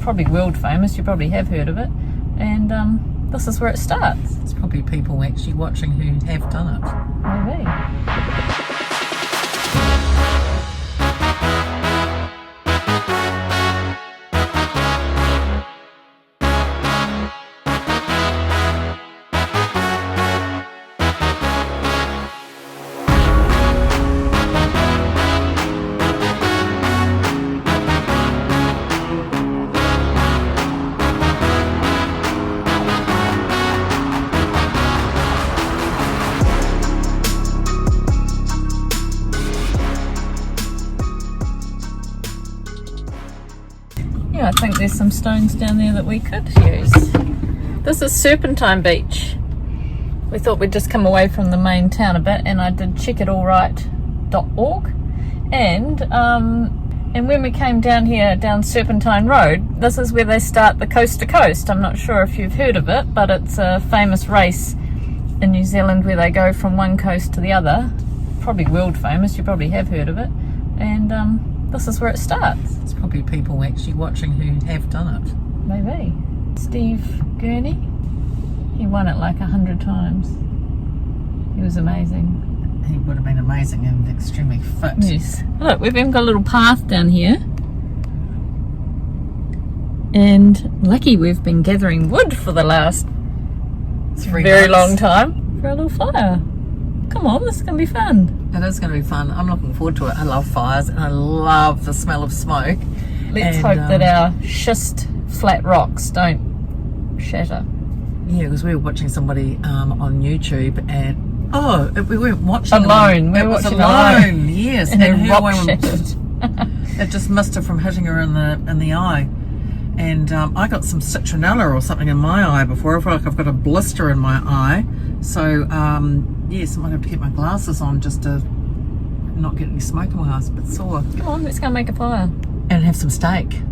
Probably world famous, you probably have heard of it. And this is where it starts. It's probably people actually watching who have done it. Maybe. Yeah, I think there's some stones down there that we could use. This is Serpentine Beach. We thought we'd just come away from the main town a bit, and I did checkitallright.org. And when we came down here, down Serpentine Road, this is where they start the coast to coast. I'm not sure if you've heard of it, but it's a famous race in New Zealand where they go from one coast to the other. Probably world famous, you probably have heard of it. And this is where it starts. It's probably people actually watching who have done it. Maybe. Steve Gurney, he won it like 100 times. He was amazing. He would have been amazing and extremely fit. Yes. Look, we've even got a little path down here. And lucky we've been gathering wood for the last very long time for a little fire. Come on, this is going to be fun. It is going to be fun. I'm looking forward to it. I love fires and I love the smell of smoke. Let's hope that our schist flat rocks don't shatter. Yeah, because we were watching somebody on YouTube and we weren't watching alone. We were watching alone. Yes, and her rock shattered. It just missed her from hitting her in the eye. And I got some citronella or something in my eye before. I feel like I've got a blister in my eye. So yes, I might have to keep my glasses on just to not get any smoke in my eyes. It's a bit sore. Come on, let's go make a fire. And have some steak.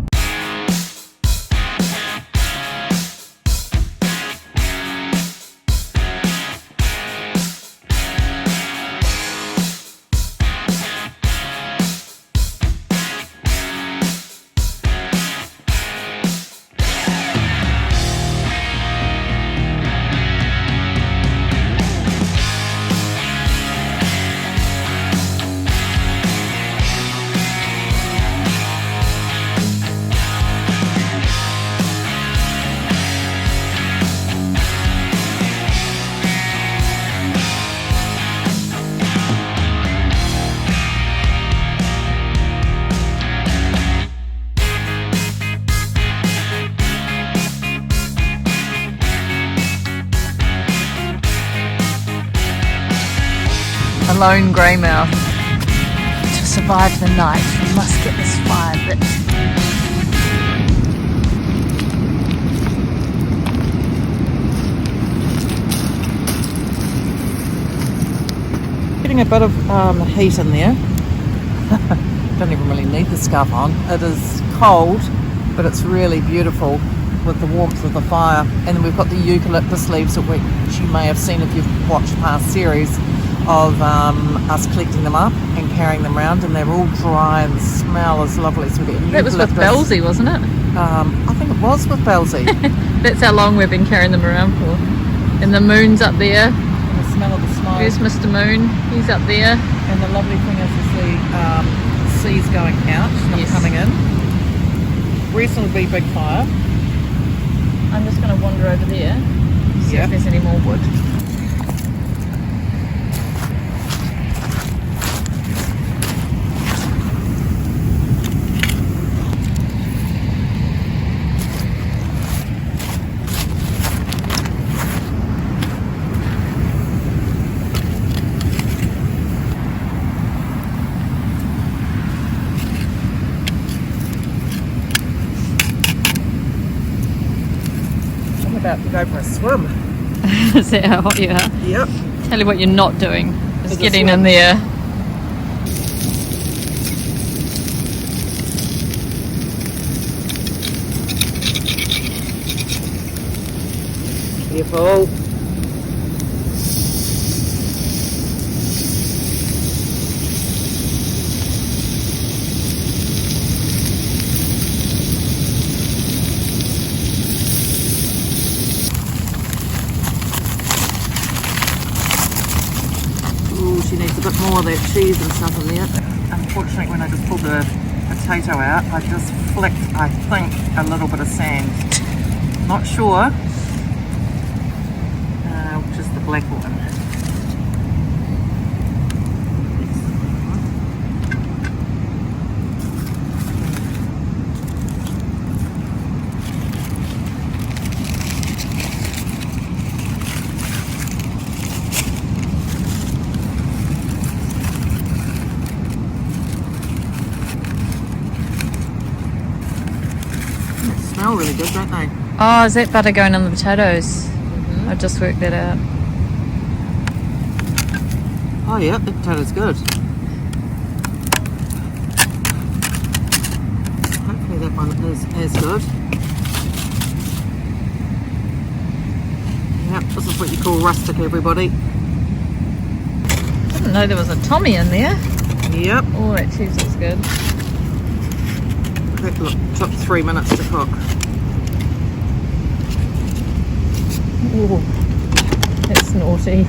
Lone Greymouth. To survive the night, we must get this fire lit. Getting a bit of heat in there. Don't even really need the scarf on. It is cold, but it's really beautiful with the warmth of the fire. And then we've got the eucalyptus leaves, which you may have seen if you've watched past series of us collecting them up and carrying them around, and they're all dry and the smell is lovely. So we get that was with Belzy, wasn't it? I think it was with Belzy. That's how long we've been carrying them around for. And the moon's up there. And the smell of the smoke. There's Mr. Moon, he's up there. And the lovely thing is the sea's going out, not coming in. Reasonably big fire. I'm just going to wander over there, see if there's any more wood. About to go for a swim. Is that how hot you are? Yep. Tell you what you're not doing is getting in there. Careful. a bit more of that cheese and stuff in there. Unfortunately, when I just pulled the potato out, I just flicked, I think, a little bit of sand. Not sure, which is the black one. Smell really good, don't they? Oh, is that butter going on the potatoes? I just worked that out. Oh yeah, the potato's good. Hopefully that one is as good. Yep, this is what you call rustic, everybody. Didn't know there was a Tommy in there. Yep. Oh, that cheese looks good. That took 3 minutes to cook. Ooh, that's naughty.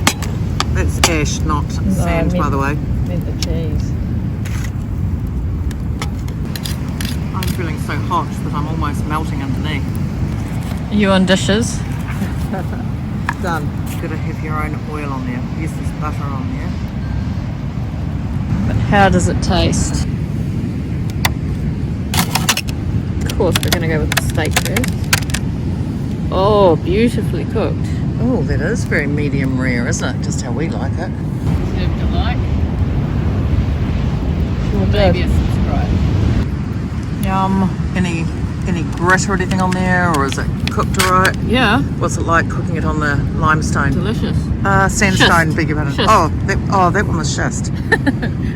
That's ash, not sand, by the way. Meant the cheese. I'm feeling so hot that I'm almost melting underneath. Are you on dishes? Done. Gotta have your own oil on there. Yes, there's butter on there. But how does it taste? Of course, we're going to go with the steak first. Oh, beautifully cooked. Oh, that is very medium rare, isn't it? Just how we like it. Served it like. Or maybe a subscribe. Yum. Any grit or anything on there, or is it cooked alright? Yeah. What's it like cooking it on the limestone? Delicious. Sandstone, Schist. beg your pardon. Schist. That one was schist.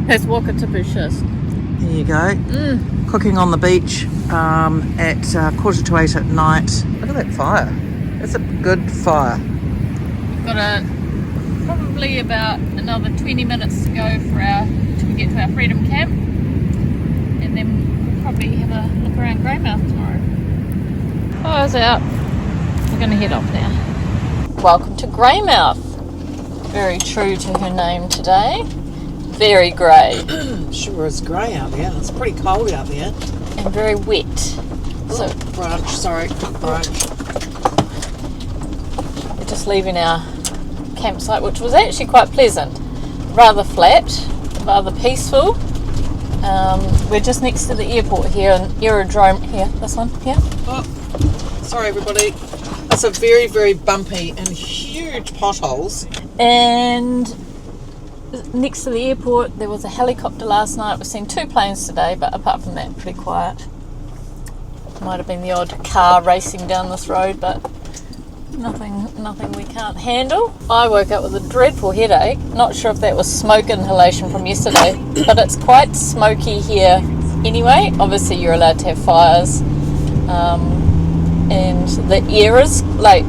That's Wakatipu schist. There you go. Cooking on the beach at 7:45 at night. Look at that fire. It's a good fire. We've got probably about another 20 minutes to go till we get to our freedom camp, and then we'll probably have a look around Greymouth tomorrow. Fire's out. We're going to head off now. Welcome to Greymouth. Very true to her name today. Very grey. Sure is grey out there. It's pretty cold out there. And very wet. So Branch. we're just leaving our campsite, which was actually quite pleasant. Rather flat, rather peaceful. We're just next to the airport here, an aerodrome here. This one here. Oh, sorry everybody. It's a very, very bumpy and huge potholes. And next to the airport, there was a helicopter last night. We've seen 2 planes today, but apart from that, pretty quiet. Might have been the odd car racing down this road, but nothing we can't handle. I woke up with a dreadful headache. Not sure if that was smoke inhalation from yesterday, but it's quite smoky here anyway. Obviously, you're allowed to have fires, and the air is like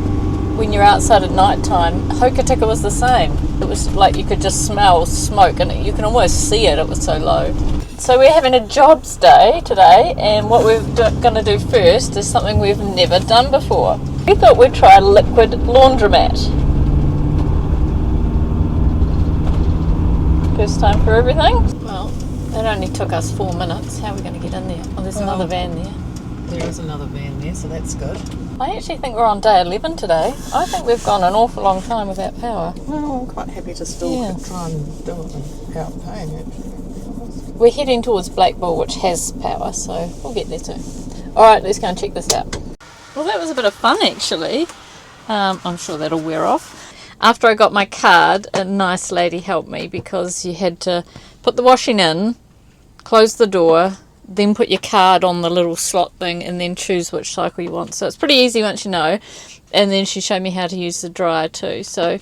when you're outside at night time. Hokitika was the same. It was like you could just smell smoke, and you can almost see it. It was so low. So we're having a jobs day today, and what we're going to do first is something we've never done before. We thought we'd try a liquid laundromat. First time for everything. Well, it only took us 4 minutes. How are we going to get in there? Oh, there's another van there. There is another van there, so that's good. I actually think we're on day 11 today. I think we've gone an awful long time without power. Well, I'm quite happy to still try and do it without paying it. We're heading towards Blackball, which has power, so we'll get there too. Alright, let's go and check this out. Well, that was a bit of fun actually. I'm sure that'll wear off. After I got my card, a nice lady helped me because you had to put the washing in, close the door, then put your card on the little slot thing and then choose which cycle you want. So it's pretty easy once you know. And then she showed me how to use the dryer too. So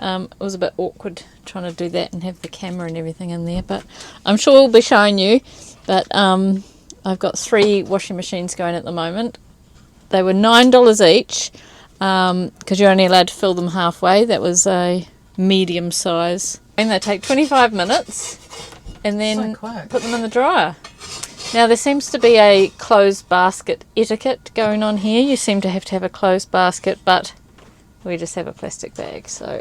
it was a bit awkward trying to do that and have the camera and everything in there. But I'm sure we'll be showing you. But I've got 3 washing machines going at the moment. They were $9 each because you're only allowed to fill them halfway. That was a medium size. And they take 25 minutes and then put them in the dryer. Now there seems to be a closed basket etiquette going on here. You seem to have a closed basket, but we just have a plastic bag. So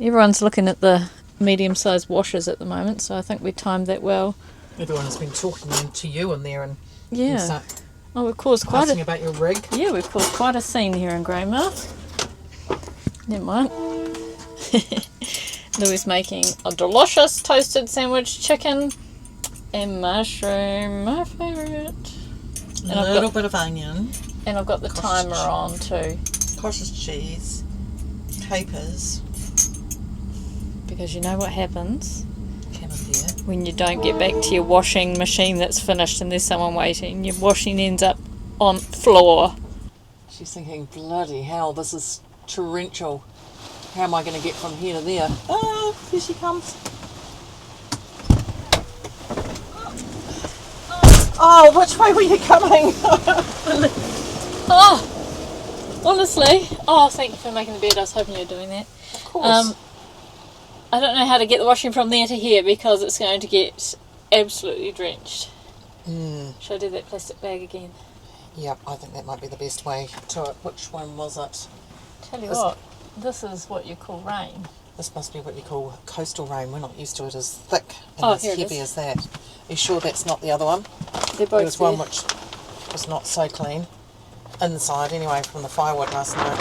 everyone's looking at the medium-sized washers at the moment, so I think we timed that well. Everyone has been talking to you in there and Yeah. Oh, we've caused quite asking about your rig. Yeah, we've caused quite a scene here in Greymouth. Never mind. Louise making a delicious toasted sandwich chicken and mushroom, my favourite. And A little bit of onion. And I've got the timer on too. Cottage cheese, capers. Because you know what happens Here. when you don't get back to your washing machine that's finished and there's someone waiting. Your washing ends up on floor. She's thinking, bloody hell, this is torrential. How am I going to get from here to there? Oh, here she comes. Oh, which way were you coming? Oh, honestly. Oh, thank you for making the bed. I was hoping you were doing that. Of course. I don't know how to get the washing from there to here because it's going to get absolutely drenched. Should I do that plastic bag again? Yep, I think that might be the best way to it. Which one was it? Tell you what, this is what you call rain. This must be what you call coastal rain. We're not used to it as thick and Oh, as here it heavy is. as that. Are you sure that's not the other one? They're There both was one which was not so clean. Inside, anyway, from the firewood last night.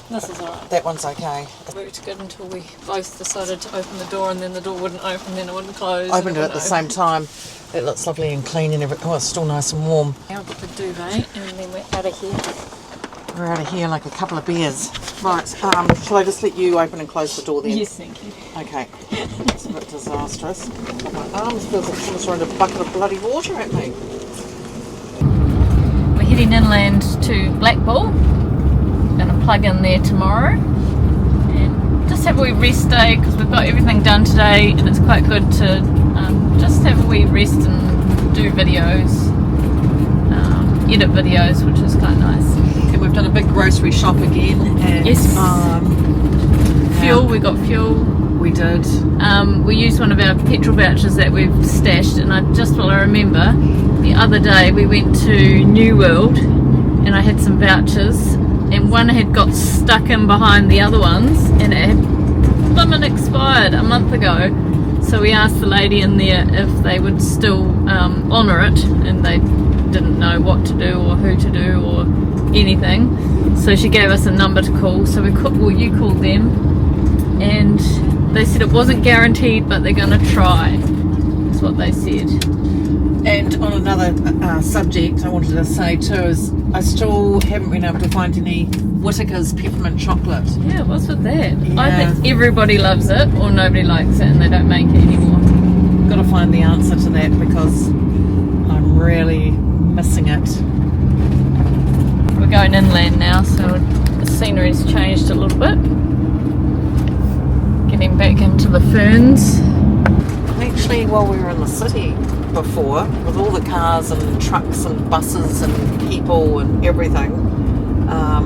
This is alright. That one's okay. It worked good until we both decided to open the door and then the door wouldn't open, then it wouldn't close. Opened it at the same time. It looks lovely and clean and everything. Oh, it's still nice and warm. Now I've got the duvet and then we're out of here. We're out of here like a couple of bears. Right, shall I just let you open and close the door then? Yes, thank you. Okay. It's a bit disastrous. My arms feels like someone's throwing a bucket of bloody water at me. We're heading inland to Blackball. Gonna plug in there tomorrow and just have a wee rest day because we've got everything done today and it's quite good to just have a wee rest and do videos, edit videos, which is quite nice. And we've done a big grocery shop again. And, Yes. Fuel, we got fuel. We did. We used one of our petrol vouchers that we've stashed, and I remember the other day we went to New World and I had some vouchers and one had got stuck in behind the other ones and it had blimmin' expired a month ago. So we asked the lady in there if they would still honour it, and they didn't know what to do or who to do or anything. So she gave us a number to call. So you called them and they said it wasn't guaranteed but they're going to try, is what they said. And on another subject I wanted to say too is I still haven't been able to find any Whittaker's peppermint chocolate. Yeah, what's with that? Yeah. I think everybody loves it or nobody likes it and they don't make it anymore. Got to find the answer to that because I'm really missing it. We're going inland now, so the scenery's changed a little bit. Getting back into the ferns. Actually, while we were in the city before, with all the cars and trucks and buses and people and everything, I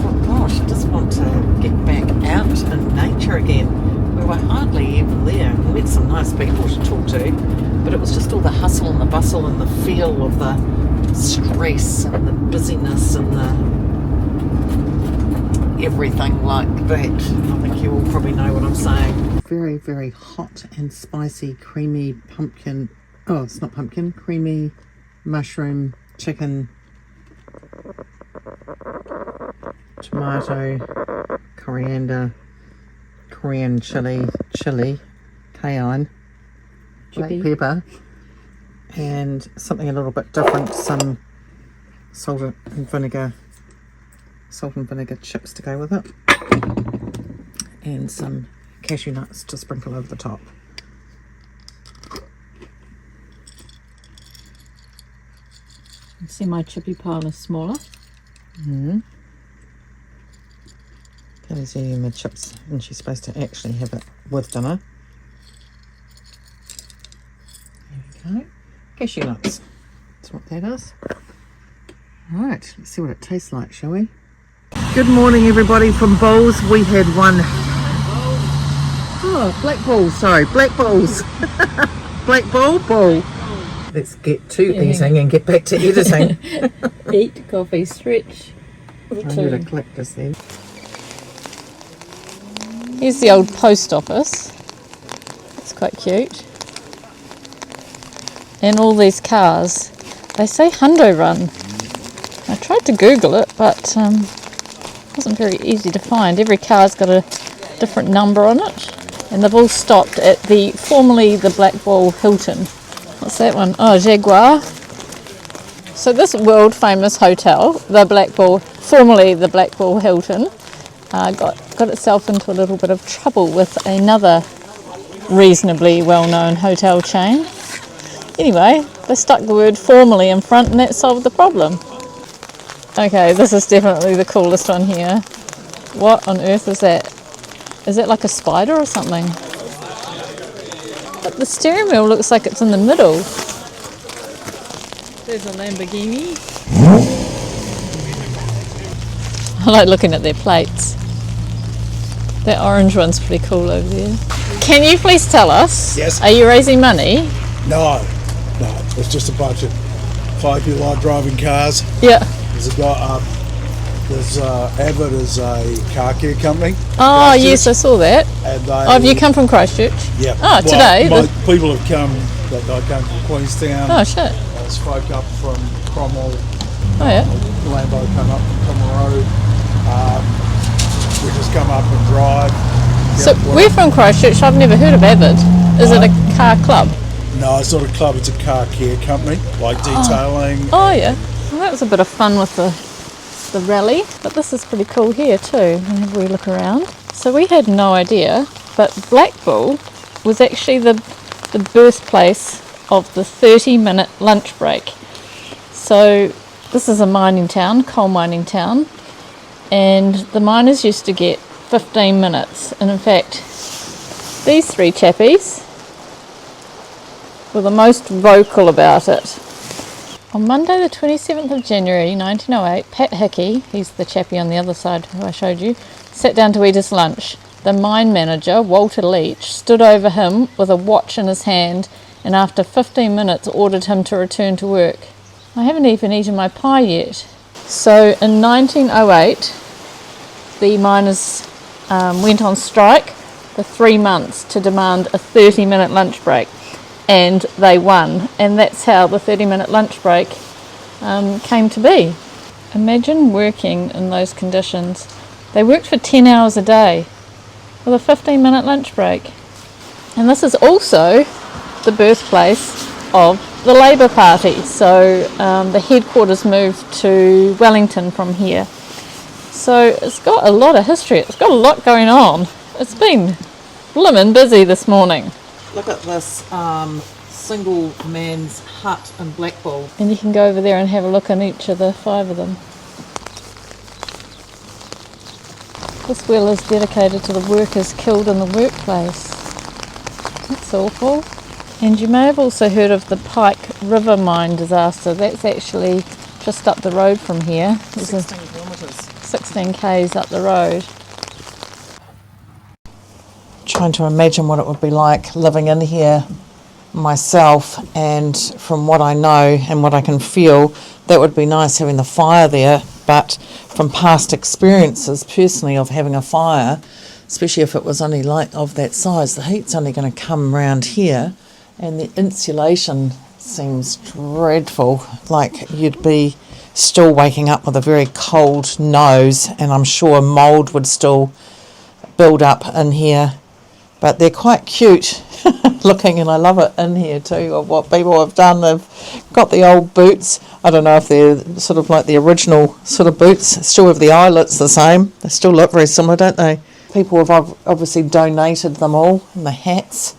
thought, gosh, I just want to get back out in nature again. We were hardly even there. We met some nice people to talk to, but it was just all the hustle and the bustle and the feel of the stress and the busyness and the everything like that. I think you all probably know what I'm saying. Very, very hot and spicy, creamy pumpkin. Oh, it's not pumpkin. Creamy mushroom, chicken, tomato, coriander, Korean chili, cayenne, black pepper, and something a little bit different, some salt and vinegar chips to go with it, and some cashew nuts to sprinkle over the top. You see my chippy pile is smaller. Kelly's eating the chips and she's supposed to actually have it with dinner. There we go. Cashew nuts. That's what that is. Alright, let's see what it tastes like, shall we? Good morning everybody from Bowls. We had one... Oh, Blackball, sorry, Blackballs. Blackball, bowl. Let's get to eating and get back to editing. Eat, coffee, stretch. I need to click this then. Here's the old post office. It's quite cute. And all these cars. They say Hundo Run. I tried to Google it, but it wasn't very easy to find. Every car's got a different number on it. And they've all stopped at formerly the Blackball Hilton. What's that one? Oh, Jaguar. So this world famous hotel, the Blackball, formerly the Blackball Hilton, got itself into a little bit of trouble with another reasonably well-known hotel chain. Anyway, they stuck the word formerly in front and that solved the problem. Okay, this is definitely the coolest one here. What on earth is that? Is that like a spider or something? But the steering wheel looks like it's in the middle. There's a Lamborghini. I like looking at their plates. That orange one's pretty cool over there. Can you please tell us? Yes. Are you raising money? No, it's just a bunch of folk who like driving cars. Yeah. There's a guy, Avid is a car care company. Oh, yes, I saw that. And Have you come from Christchaych? Yeah. Oh, today? People have come, I came from Queenstown. Oh, shit. There's folk up from Cromwell. Oh, yeah. Lambo come up from Cromwell Road. We just come up and drive. So we're from Christchurch. I've never heard of Avid. Is it a car club? No, it's not a club. It's a car care company, like detailing. Oh, yeah. Well, that was a bit of fun with the rally. But this is pretty cool here too, whenever we look around. So we had no idea, but Blackball was actually the birthplace of the 30-minute lunch break. So this is a mining town, coal mining town, and the miners used to get 15 minutes. And in fact, these three chappies were the most vocal about it. On Monday the 27th of January 1908, Pat Hickey, he's the chappie on the other side who I showed you, sat down to eat his lunch. The mine manager, Walter Leach, stood over him with a watch in his hand and after 15 minutes ordered him to return to work. I haven't even eaten my pie yet. So in 1908, the miners went on strike for 3 months to demand a 30-minute lunch break, and they won, and that's how the 30-minute lunch break came to be. Imagine working in those conditions. They worked for 10 hours a day with a 15-minute lunch break. And this is also the birthplace of the Labour Party. So the headquarters moved to Wellington from here. So it's got a lot of history. It's got a lot going on. It's been blimmin' busy this morning. Look at this single man's hut in Blackball. And you can go over there and have a look on each of the 5 of them. This wheel is dedicated to the workers killed in the workplace. That's awful. And you may have also heard of the Pike River mine disaster. That's actually just up the road from here. 16 kilometres. 16 k's up the road. Trying to imagine what it would be like living in here myself, and from what I know and what I can feel, that would be nice having the fire there, but from past experiences personally of having a fire, especially if it was only like of that size, the heat's only going to come round here and the insulation seems dreadful, like you'd be still waking up with a very cold nose, and I'm sure mould would still build up in here. But they're quite cute looking, and I love it in here too, of what people have done. They've got the old boots. I don't know if they're sort of like the original sort of boots. Still have the eyelets the same. They still look very similar, don't they? People have obviously donated them all, and the hats.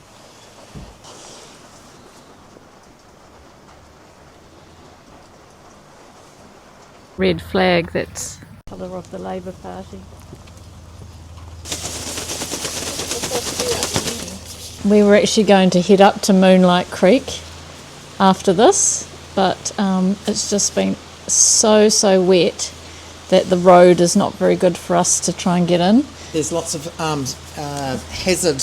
Red flag, that's colour of the Labour Party. We were actually going to head up to Moonlight Creek after this, but it's just been so wet that the road is not very good for us to try and get in. There's lots of hazard.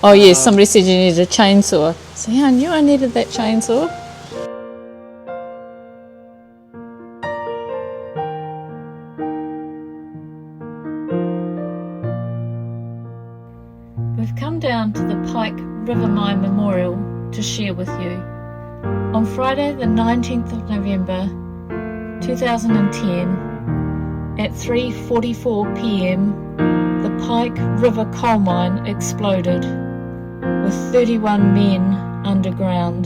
Oh yes, somebody said you needed a chainsaw. So yeah, I knew I needed that chainsaw. down to the Pike River Mine Memorial to share with you. On Friday the 19th of November 2010 at 3:44 p.m. the Pike River coal mine exploded with 31 men underground.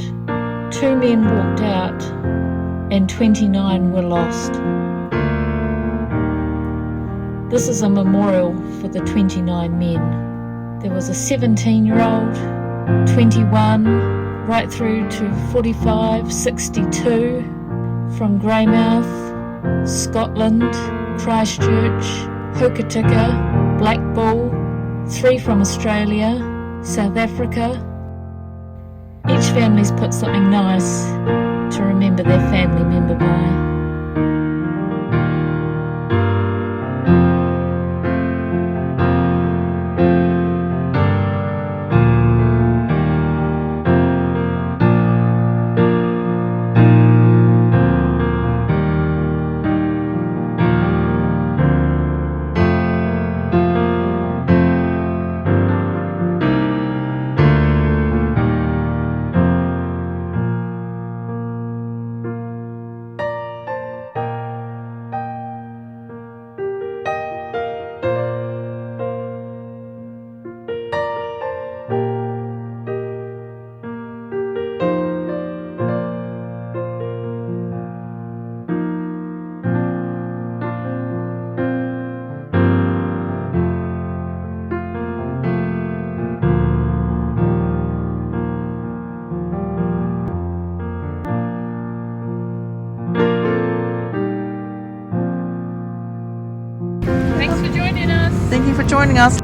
2 men walked out and 29 were lost. This is a memorial for the 29 men. There was a 17-year-old, 21, right through to 45, 62, from Greymouth, Scotland, Christchurch, Hokitika, Blackball, 3 from Australia, South Africa. Each family's put something nice to remember their family member by. Thank you for joining us.